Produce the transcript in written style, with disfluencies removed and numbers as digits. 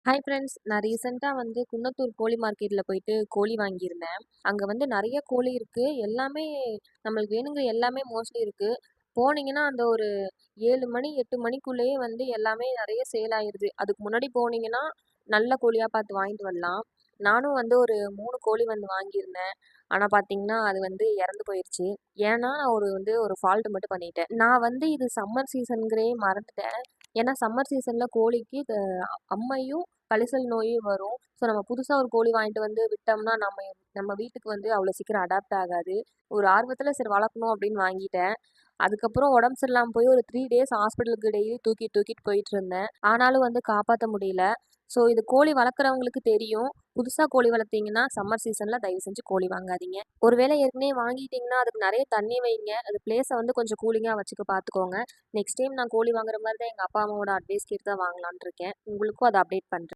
Hi friends. நான் ரீசெண்டாக குன்னத்தூர் கோழி மார்க்கெட்டில் போயிட்டு கோழி வாங்கியிருந்தேன். அங்கே நிறைய கோழி இருக்குது. எல்லாமே நம்மளுக்கு வேணுங்கிற எல்லாமே மோஸ்ட்லி இருக்குது. போனீங்கன்னா அந்த ஒரு 7 மணி 8 மணிக்குள்ளேயே எல்லாமே நிறைய சேல் ஆயிடுது. அதுக்கு முன்னாடி போனீங்கன்னா நல்ல கோழியாக பார்த்து வாங்கிட்டு வரலாம். நானும் ஒரு 3 கோழி வாங்கியிருந்தேன். ஆனால் பார்த்தீங்கன்னா அது இறந்து போயிடுச்சு. ஏன்னா நான் ஒரு ஃபால்ட் மட்டும் பண்ணிட்டேன். நான் இது சம்மர் சீசனுங்கிறே மறந்துட்டேன். ஏன்னா சம்மர் சீசனில் கோழிக்கு அம்மையும் கழிசல் நோயும் வரும். ஸோ நம்ம புதுசா ஒரு கோழி வாங்கிட்டு விட்டோம்னா, நம்ம நம்ம வீட்டுக்கு அவ்வளோ சீக்கிரம் அடாப்ட் ஆகாது. ஒரு ஆர்வத்தில சரி வளர்க்கணும் அப்படின்னு வாங்கிட்டேன். அதுக்கப்புறம் உடம்பு சரியில்லாம போய் ஒரு 3 டேஸ் ஹாஸ்பிட்டலுக்கு டெய்லி தூக்கிட்டு போயிட்டுருந்தேன். ஆனாலும் காப்பாத்த முடியல. ஸோ இது கோழி வளர்க்குறவங்களுக்கு தெரியும். புதுசா கோழி வளர்த்தீங்கன்னா, சம்மர் சீசன்ல தயவு செஞ்சு கோழி வாங்காதீங்க. ஒரு வேளை ஏற்கனவே வாங்கிட்டீங்கன்னா, அதுக்கு நெறைய தண்ணி வைங்க. அது பிளேஸ கொஞ்சம் கூலிங்கா வச்சுக்க பார்த்துக்கோங்க. நெக்ஸ்ட் டைம் நான் கோழி வாங்குற மாரி தான் எங்க அப்பா, அம்மாவோட அட்வைஸ் கேட்டு தான் வாங்கலான்ட்டு இருக்கேன். உங்களுக்கும் அத அப்டேட் பண்றேன்.